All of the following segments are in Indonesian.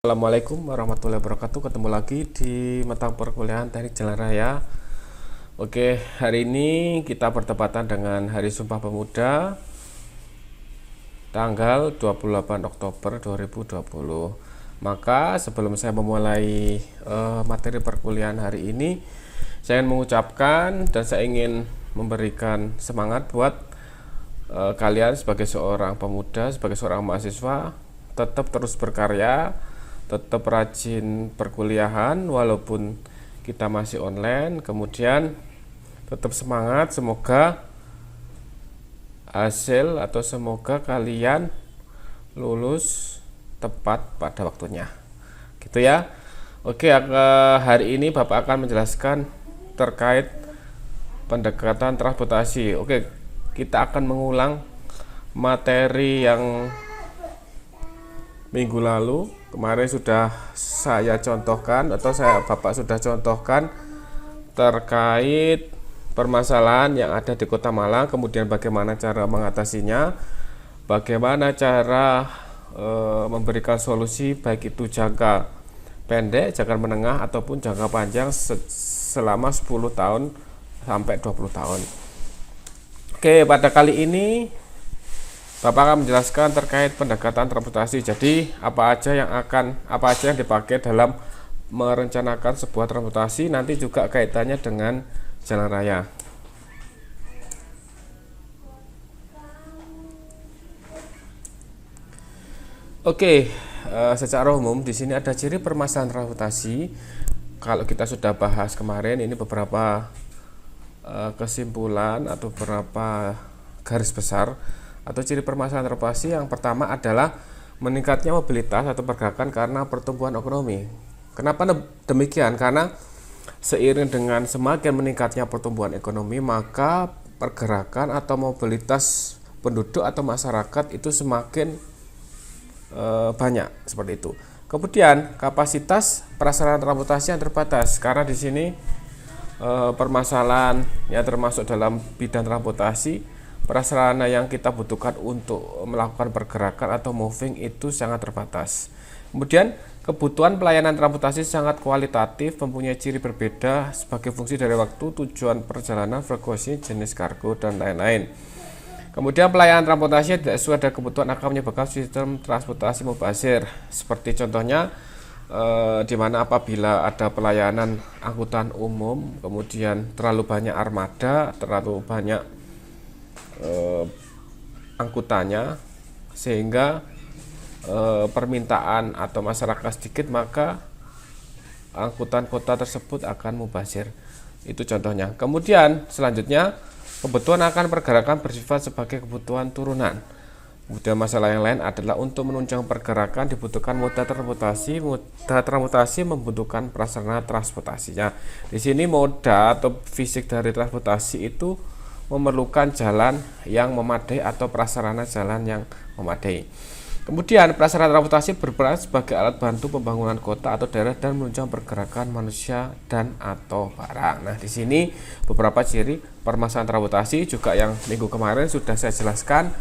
Assalamualaikum warahmatullahi wabarakatuh. Ketemu lagi di mata perkuliahan Teknik Jalan Raya. Oke, hari ini kita bertepatan dengan Hari Sumpah Pemuda tanggal 28 Oktober 2020. Maka sebelum saya memulai materi perkuliahan hari ini, saya ingin mengucapkan dan saya ingin memberikan semangat buat kalian sebagai seorang pemuda, sebagai seorang mahasiswa, tetap terus berkarya, tetap rajin perkuliahan walaupun kita masih online, kemudian tetap semangat, semoga hasil atau semoga kalian lulus tepat pada waktunya, gitu ya. Oke, hari ini Bapak akan menjelaskan terkait pendekatan transportasi. Oke, kita akan mengulang materi yang minggu lalu. Kemarin sudah saya contohkan atau Bapak sudah contohkan terkait permasalahan yang ada di Kota Malang, kemudian bagaimana cara mengatasinya, bagaimana cara memberikan solusi baik itu jangka pendek, jangka menengah ataupun jangka panjang selama 10 tahun sampai 20 tahun. Oke, pada kali ini Bapak akan menjelaskan terkait pendekatan transportasi. Jadi apa aja yang dipakai dalam merencanakan sebuah transportasi, nanti juga kaitannya dengan jalan raya. Oke, secara umum di sini ada ciri permasalahan transportasi. Kalau kita sudah bahas kemarin, ini beberapa kesimpulan atau beberapa garis besar atau ciri permasalahan transportasi. Yang pertama adalah meningkatnya mobilitas atau pergerakan karena pertumbuhan ekonomi. Kenapa demikian? Karena seiring dengan semakin meningkatnya pertumbuhan ekonomi, maka pergerakan atau mobilitas penduduk atau masyarakat itu semakin banyak, seperti itu. Kemudian kapasitas prasarana transportasi yang terbatas, karena di sini permasalahan yang termasuk dalam bidang transportasi, prasarana yang kita butuhkan untuk melakukan pergerakan atau moving itu sangat terbatas. Kemudian kebutuhan pelayanan transportasi sangat kualitatif, mempunyai ciri berbeda sebagai fungsi dari waktu, tujuan perjalanan, frekuensi, jenis kargo, dan lain-lain. Kemudian pelayanan transportasi tidak sesuai dengan kebutuhan akan menyebabkan sistem transportasi mubazir. Seperti contohnya di mana apabila ada pelayanan angkutan umum, kemudian terlalu banyak armada, terlalu banyak angkutannya, sehingga permintaan atau masyarakat sedikit, maka angkutan kota tersebut akan mubazir. Itu contohnya. Kemudian selanjutnya, kebutuhan akan pergerakan bersifat sebagai kebutuhan turunan. Kemudian masalah yang lain adalah untuk menunjang pergerakan dibutuhkan moda transportasi. Moda transportasi membutuhkan prasarana transportasinya. Di sini moda atau fisik dari transportasi itu memerlukan jalan yang memadai atau prasarana jalan yang memadai. Kemudian prasarana transportasi berperan sebagai alat bantu pembangunan kota atau daerah dan menunjang pergerakan manusia dan atau barang. Nah, di sini beberapa ciri permasalahan transportasi juga yang minggu kemarin sudah saya jelaskan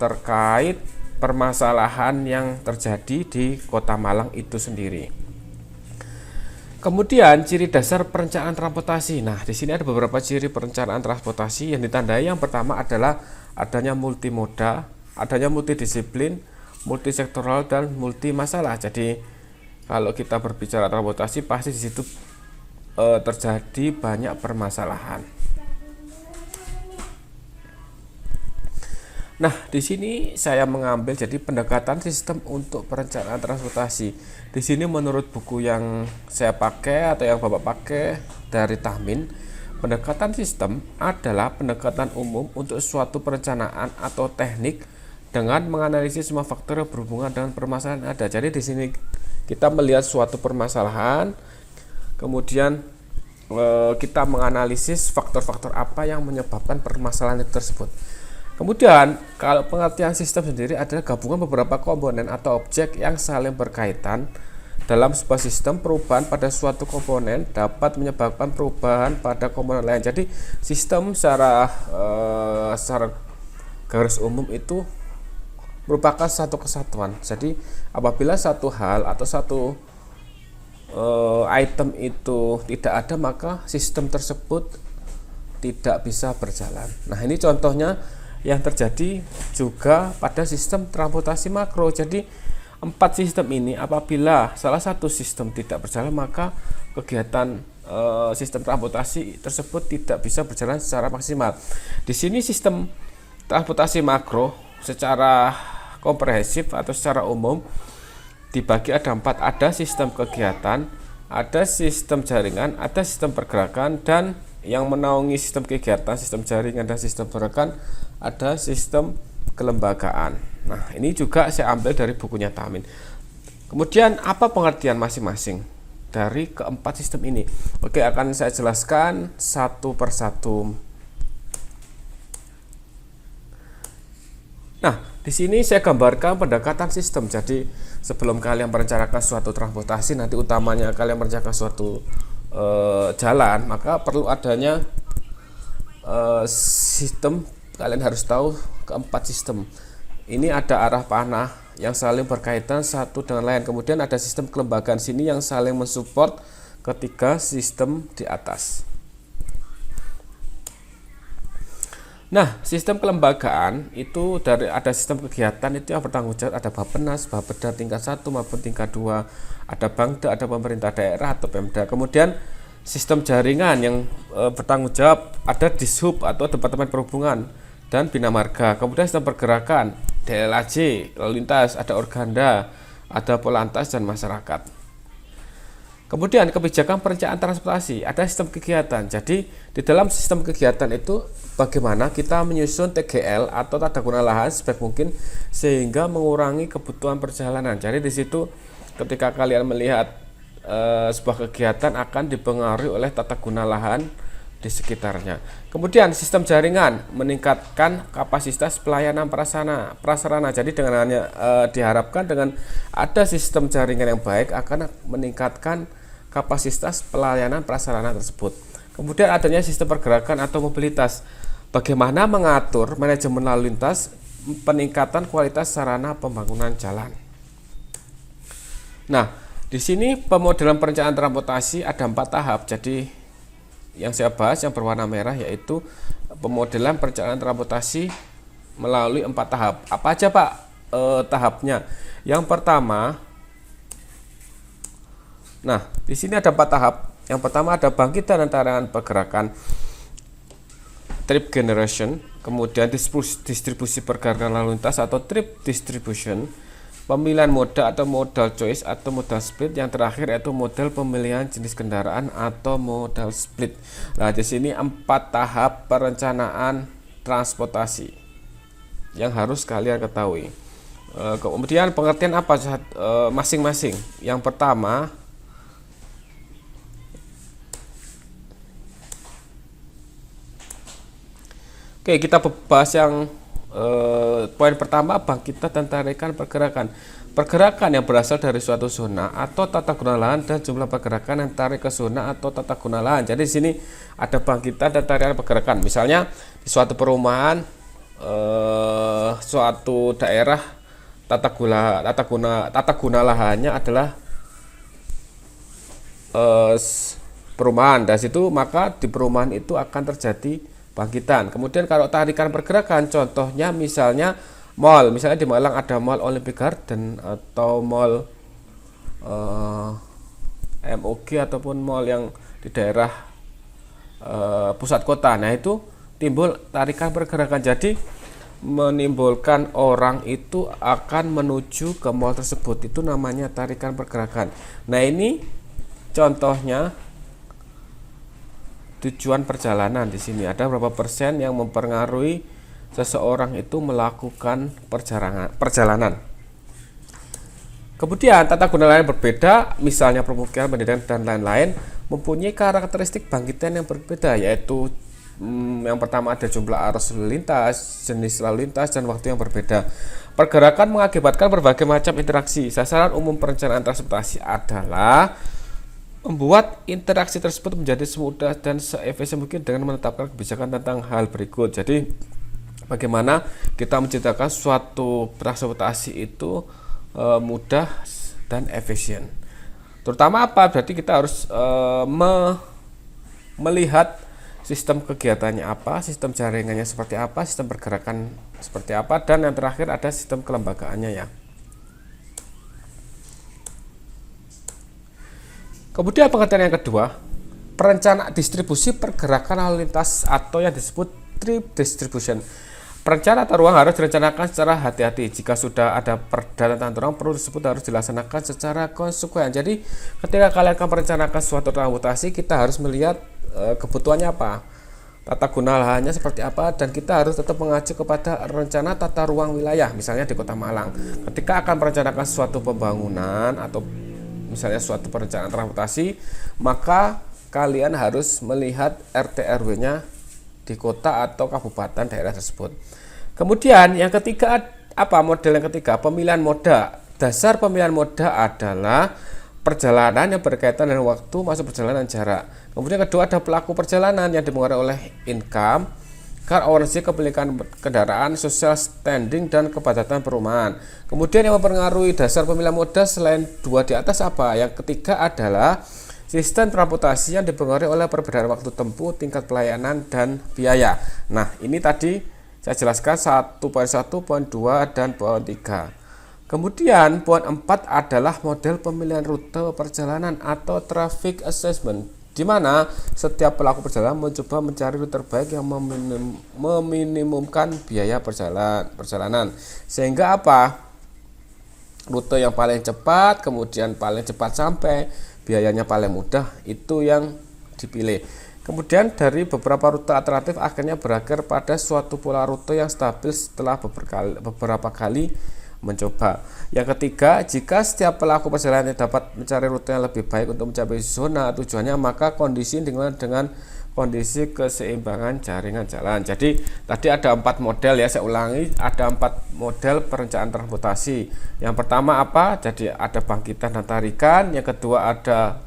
terkait permasalahan yang terjadi di Kota Malang itu sendiri. Kemudian ciri dasar perencanaan transportasi. Nah, di sini ada beberapa ciri perencanaan transportasi yang ditandai. Yang pertama adalah adanya multimoda, adanya multidisiplin, multisektoral, dan multi masalah. Jadi kalau kita berbicara transportasi, pasti di situ terjadi banyak permasalahan. Nah, di sini saya mengambil jadi pendekatan sistem untuk perencanaan transportasi. Di sini menurut buku yang saya pakai atau yang Bapak pakai dari Tahmin, pendekatan sistem adalah pendekatan umum untuk suatu perencanaan atau teknik dengan menganalisis semua faktor yang berhubungan dengan permasalahan yang ada. Jadi di sini kita melihat suatu permasalahan, kemudian kita menganalisis faktor-faktor apa yang menyebabkan permasalahan itu tersebut. Kemudian, kalau pengertian sistem sendiri adalah gabungan beberapa komponen atau objek yang saling berkaitan. Dalam sebuah sistem, perubahan pada suatu komponen dapat menyebabkan perubahan pada komponen lain. Jadi, sistem secara garis umum itu merupakan satu kesatuan. Jadi apabila satu hal atau satu item itu tidak ada, maka sistem tersebut tidak bisa berjalan. Nah, ini contohnya yang terjadi juga pada sistem transportasi makro. Jadi 4 sistem ini apabila salah satu sistem tidak berjalan, maka kegiatan sistem transportasi tersebut tidak bisa berjalan secara maksimal. Di sini sistem transportasi makro secara komprehensif atau secara umum dibagi ada 4, ada sistem kegiatan, ada sistem jaringan, ada sistem pergerakan, dan yang menaungi sistem kegiatan, sistem jaringan, dan sistem pergerakan ada sistem kelembagaan. Nah, ini juga saya ambil dari bukunya Tamin. Kemudian apa pengertian masing-masing dari keempat sistem ini? Oke, akan saya jelaskan satu persatu. Nah, di sini saya gambarkan pendekatan sistem. Jadi sebelum kalian merencanakan suatu transportasi, nanti utamanya kalian merencanakan suatu jalan, maka perlu adanya sistem. Kalian harus tahu keempat sistem. Ini ada arah panah yang saling berkaitan satu dengan lain. Kemudian ada sistem kelembagaan sini yang saling mensupport ketiga sistem di atas. Nah, sistem kelembagaan itu ada sistem kegiatan itu yang bertanggung jawab, ada Bappenas, Bapeda tingkat 1 maupun tingkat 2, ada Bangda, ada pemerintah daerah atau Pemda. Kemudian sistem jaringan yang bertanggung jawab ada Dishub atau Departemen Perhubungan dan Bina Marga. Kemudian sistem pergerakan DLAJ, lalu lintas, ada Organda, ada Polantas dan masyarakat. Kemudian kebijakan perencanaan transportasi, ada sistem kegiatan. Jadi di dalam sistem kegiatan itu bagaimana kita menyusun TGL atau tata guna lahan sebaik mungkin sehingga mengurangi kebutuhan perjalanan. Jadi di situ ketika kalian melihat sebuah kegiatan akan dipengaruhi oleh tata guna lahan di sekitarnya. Kemudian sistem jaringan meningkatkan kapasitas pelayanan prasarana. Jadi dengan diharapkan dengan ada sistem jaringan yang baik akan meningkatkan kapasitas pelayanan prasarana tersebut. Kemudian adanya sistem pergerakan atau mobilitas. Bagaimana mengatur manajemen lalu lintas, peningkatan kualitas sarana pembangunan jalan. Nah, di sini pemodelan perencanaan transportasi ada 4 tahap. Jadi yang saya bahas yang berwarna merah yaitu pemodelan perencanaan transportasi melalui 4 tahap. Apa aja Pak tahapnya? Yang pertama, nah di sini ada 4 tahap. Yang pertama ada bangkitan dan tarangan pergerakan, trip generation, kemudian distribusi pergerakan lalu lintas atau trip distribution, pemilihan moda atau modal choice atau modal split, yang terakhir yaitu model pemilihan jenis kendaraan atau modal split. Nah, di sini 4 tahap perencanaan transportasi yang harus kalian ketahui. Kemudian pengertian apa masing-masing? Yang pertama, oke, kita bahas yang poin pertama, bangkitan dan tarikan pergerakan. Pergerakan yang berasal dari suatu zona atau tata guna lahan dan jumlah pergerakan yang tarik ke zona atau tata guna lahan. Jadi di sini ada bangkitan dan tarikan pergerakan. Misalnya di suatu perumahan, suatu daerah tata guna lahannya adalah perumahan. Dari situ maka di perumahan itu akan terjadi bangkitan. Kemudian kalau tarikan pergerakan, contohnya misalnya mall, misalnya di Malang ada Mall Olympic Garden atau mall MOG ataupun mall yang di daerah pusat kota. Nah, itu timbul tarikan pergerakan. Jadi menimbulkan orang itu akan menuju ke mall tersebut, itu namanya tarikan pergerakan. Nah, ini contohnya tujuan perjalanan. Di sini ada berapa persen yang mempengaruhi seseorang itu melakukan perjalanan. Kemudian tata guna lahan berbeda, misalnya pemukiman, pendidikan dan lain-lain, mempunyai karakteristik bangkitan yang berbeda, yaitu yang pertama ada jumlah arus lalu lintas, jenis lalu lintas, dan waktu yang berbeda. Pergerakan mengakibatkan berbagai macam interaksi. Sasaran umum perencanaan transportasi adalah membuat interaksi tersebut menjadi semudah dan seefisien mungkin dengan menetapkan kebijakan tentang hal berikut. Jadi bagaimana kita menciptakan suatu transportasi itu mudah dan efisien. Terutama apa? Berarti kita harus melihat sistem kegiatannya apa, sistem jaringannya seperti apa, sistem pergerakan seperti apa, dan yang terakhir ada sistem kelembagaannya ya. Kemudian pengertian yang kedua, perencanaan distribusi pergerakan lalu lintas atau yang disebut trip distribution. Perencanaan tata ruang harus direncanakan secara hati-hati. Jika sudah ada perda tentang ruang, perlu tersebut harus dilaksanakan secara konsekuen. Jadi ketika kalian akan merencanakan suatu transportasi, kita harus melihat kebutuhannya apa, tata guna lahannya seperti apa, dan kita harus tetap mengacu kepada rencana tata ruang wilayah. Misalnya di Kota Malang, ketika akan merencanakan suatu pembangunan atau misalnya suatu perencanaan transportasi, maka kalian harus melihat RT RW-nya di kota atau kabupaten daerah tersebut. Kemudian yang ketiga, apa model yang ketiga? Pemilihan moda. Dasar pemilihan moda adalah perjalanan yang berkaitan dengan waktu, masa perjalanan, jarak. Kemudian kedua ada pelaku perjalanan yang dipengaruhi oleh income, car ownership, kepemilikan kendaraan, social standing, dan kepadatan perumahan. Kemudian yang mempengaruhi dasar pemilihan moda selain dua di atas apa? Yang ketiga adalah sistem transportasi yang dipengaruhi oleh perbedaan waktu tempuh, tingkat pelayanan, dan biaya. Nah, ini tadi saya jelaskan 1.1, poin 2, dan poin 3. Kemudian poin 4 adalah model pemilihan rute perjalanan atau traffic assessment, di mana setiap pelaku perjalanan mencoba mencari rute terbaik yang meminimumkan biaya perjalanan. Sehingga apa? Rute yang paling cepat, kemudian paling cepat sampai, biayanya paling mudah, itu yang dipilih. Kemudian dari beberapa rute alternatif akhirnya berakhir pada suatu pola rute yang stabil setelah beberapa kali mencoba. Yang ketiga, jika setiap pelaku perjalanan dapat mencari rute yang lebih baik untuk mencapai zona tujuannya, maka kondisi dengan kondisi keseimbangan jaringan jalan. Jadi tadi ada 4 model ya, saya ulangi, ada 4 model perencanaan transportasi. Yang pertama apa? Jadi ada bangkitan dan tarikan. Yang kedua ada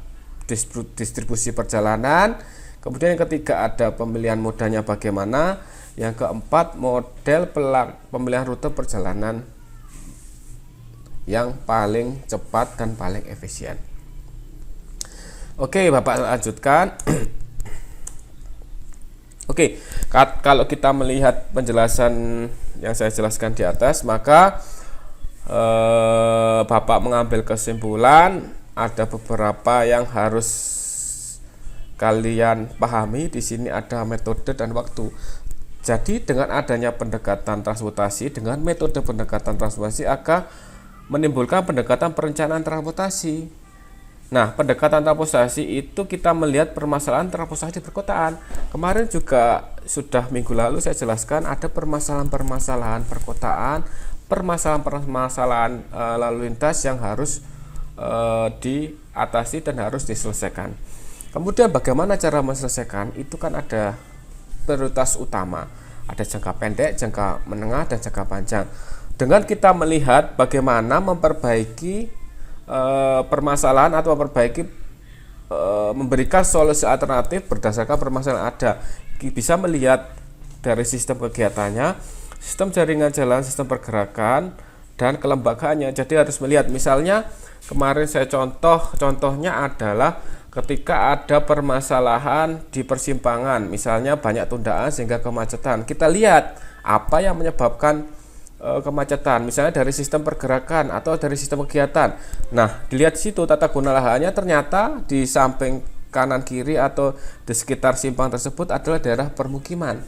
distribusi perjalanan. Kemudian yang ketiga ada pemilihan modanya bagaimana. Yang keempat model pemilihan rute perjalanan yang paling cepat dan paling efisien. Oke, Bapak lanjutkan. Oke, kalau kita melihat penjelasan yang saya jelaskan di atas, maka Bapak mengambil kesimpulan ada beberapa yang harus kalian pahami. Di sini ada metode dan waktu. Jadi dengan adanya pendekatan transportasi, dengan metode pendekatan transportasi akan menimbulkan pendekatan perencanaan transportasi. Nah, pendekatan transportasi itu kita melihat permasalahan transportasi di perkotaan. Kemarin juga sudah minggu lalu saya jelaskan ada permasalahan-permasalahan perkotaan, permasalahan-permasalahan lalu lintas yang harus diatasi dan harus diselesaikan. Kemudian bagaimana cara menyelesaikan? Itu kan ada prioritas utama. Ada jangka pendek, jangka menengah, dan jangka panjang. Dengan kita melihat bagaimana memperbaiki permasalahan atau memberikan solusi alternatif berdasarkan permasalahan ada, bisa melihat dari sistem kegiatannya, sistem jaringan jalan, sistem pergerakan, dan kelembagaannya. Jadi harus melihat, misalnya kemarin saya contohnya adalah ketika ada permasalahan di persimpangan, misalnya banyak tundaan sehingga kemacetan. Kita lihat apa yang menyebabkan kemacetan, misalnya dari sistem pergerakan atau dari sistem kegiatan. Nah, dilihat di situ tata guna lahannya, ternyata di samping kanan kiri atau di sekitar simpang tersebut adalah daerah permukiman.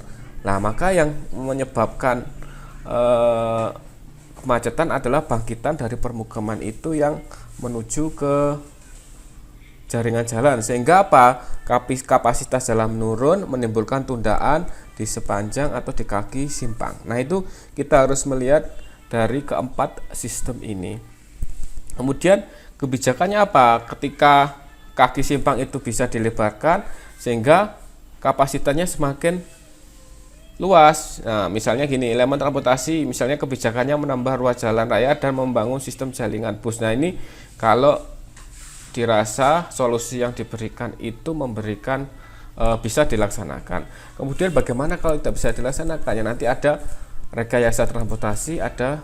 Nah, maka yang menyebabkan kemacetan adalah bangkitan dari permukiman itu yang menuju ke jaringan jalan, sehingga apa? Kapasitas jalan menurun, menimbulkan tundaan di sepanjang atau di kaki simpang. Nah, itu kita harus melihat dari keempat sistem ini. Kemudian kebijakannya apa? Ketika kaki simpang itu bisa dilebarkan sehingga kapasitasnya semakin luas. Nah, misalnya gini, elemen transportasi, misalnya kebijakannya menambah ruas jalan raya dan membangun sistem jaringan bus. Nah, ini kalau dirasa solusi yang diberikan itu memberikan bisa dilaksanakan. Kemudian bagaimana kalau tidak bisa dilaksanakan? Ya nanti ada rekayasa transportasi, ada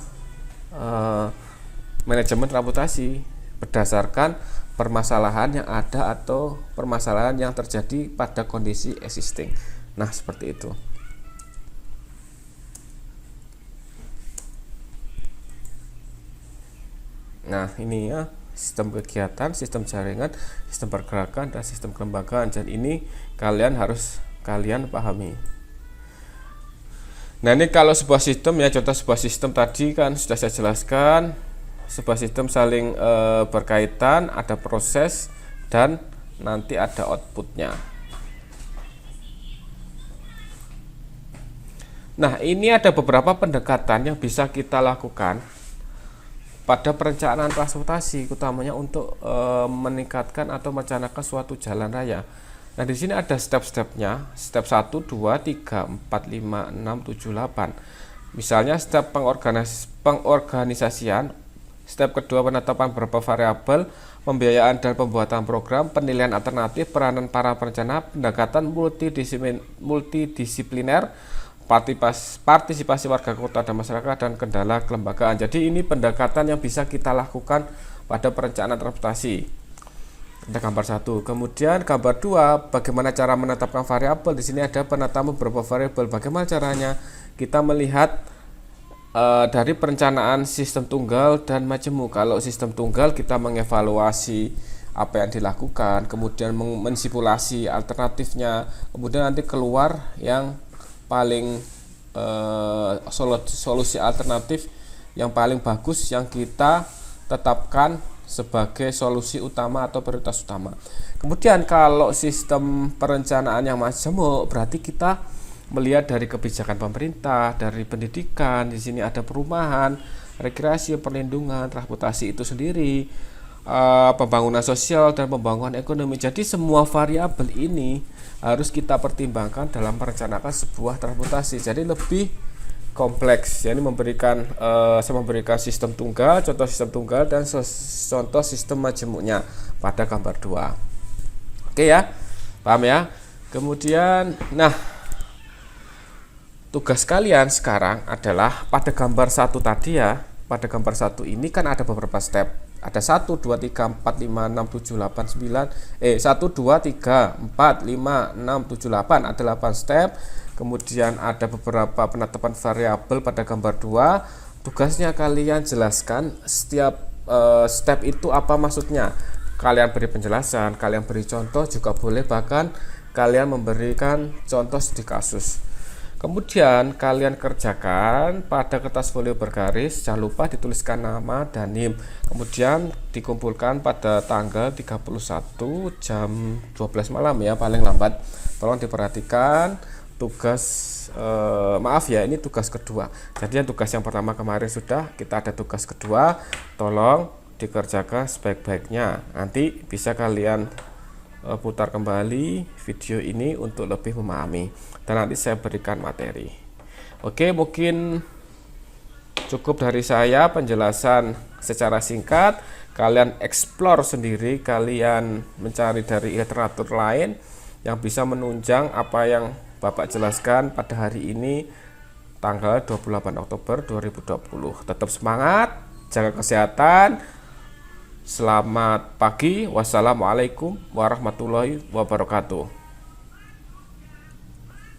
manajemen transportasi berdasarkan permasalahan yang ada atau permasalahan yang terjadi pada kondisi existing. Nah, seperti itu. Nah, ini ya sistem kegiatan, sistem jaringan, sistem pergerakan, dan sistem kelembagaan. Dan ini harus kalian pahami. Nah, ini kalau sebuah sistem ya, contoh sebuah sistem tadi kan sudah saya jelaskan. Sebuah sistem saling berkaitan, ada proses dan nanti ada outputnya. Nah, ini ada beberapa pendekatan yang bisa kita lakukan pada perencanaan transportasi, utamanya untuk meningkatkan atau merencanakan suatu jalan raya. Nah, di sini ada step-stepnya, step 1, 2, 3, 4, 5, 6, 7, 8. Misalnya step pengorganisasian, step kedua penetapan beberapa variabel, pembiayaan dan pembuatan program, penilaian alternatif, peranan para perencana, pendekatan multidisipliner, partisipasi warga kota dan masyarakat, dan kendala kelembagaan. Jadi ini pendekatan yang bisa kita lakukan pada perencanaan transportasi. Ada gambar 1. Kemudian gambar 2, bagaimana cara menetapkan variabel. Di sini ada penetapan beberapa variabel. Bagaimana caranya? Kita melihat dari perencanaan sistem tunggal dan majemuk. Kalau sistem tunggal kita mengevaluasi apa yang dilakukan, kemudian mensimulasi alternatifnya, kemudian nanti keluar yang paling solusi alternatif yang paling bagus yang kita tetapkan sebagai solusi utama atau prioritas utama. Kemudian kalau sistem perencanaan yang majemuk, berarti kita melihat dari kebijakan pemerintah, dari pendidikan, di sini ada perumahan, rekreasi, perlindungan, transportasi itu sendiri, pembangunan sosial dan pembangunan ekonomi. Jadi semua variabel ini harus kita pertimbangkan dalam merencanakan sebuah transportasi. Jadi lebih kompleks. Jadi saya memberikan sistem tunggal, contoh sistem tunggal dan contoh sistem majemuknya pada gambar 2. Oke ya, paham ya? Kemudian, nah, tugas kalian sekarang adalah pada gambar 1 tadi ya. Pada gambar 1 ini kan ada beberapa step. Ada 1, 2, 3, 4, 5, 6, 7, 8, 9 1, 2, 3, 4, 5, 6, 7, 8. Ada 8 step. Kemudian ada beberapa penetapan variabel pada gambar 2. Tugasnya kalian jelaskan setiap step itu apa maksudnya. Kalian beri penjelasan, kalian beri contoh juga boleh, bahkan kalian memberikan contoh studi kasus. Kemudian kalian kerjakan pada kertas folio bergaris, jangan lupa dituliskan nama dan NIM. Kemudian dikumpulkan pada tanggal 31 jam 12 malam ya, paling lambat. Tolong diperhatikan. Tugas maaf ya, ini tugas kedua. Jadi yang tugas yang pertama kemarin sudah, kita ada tugas kedua. Tolong dikerjakan sebaik-baiknya. Nanti bisa kalian putar kembali video ini untuk lebih memahami, dan nanti saya berikan materi. Oke, mungkin cukup dari saya penjelasan secara singkat. Kalian explore sendiri, kalian mencari dari literatur lain yang bisa menunjang apa yang Bapak jelaskan pada hari ini, tanggal 28 Oktober 2020. Tetap semangat, jaga kesehatan. Selamat pagi. Wassalamualaikum warahmatullahi wabarakatuh.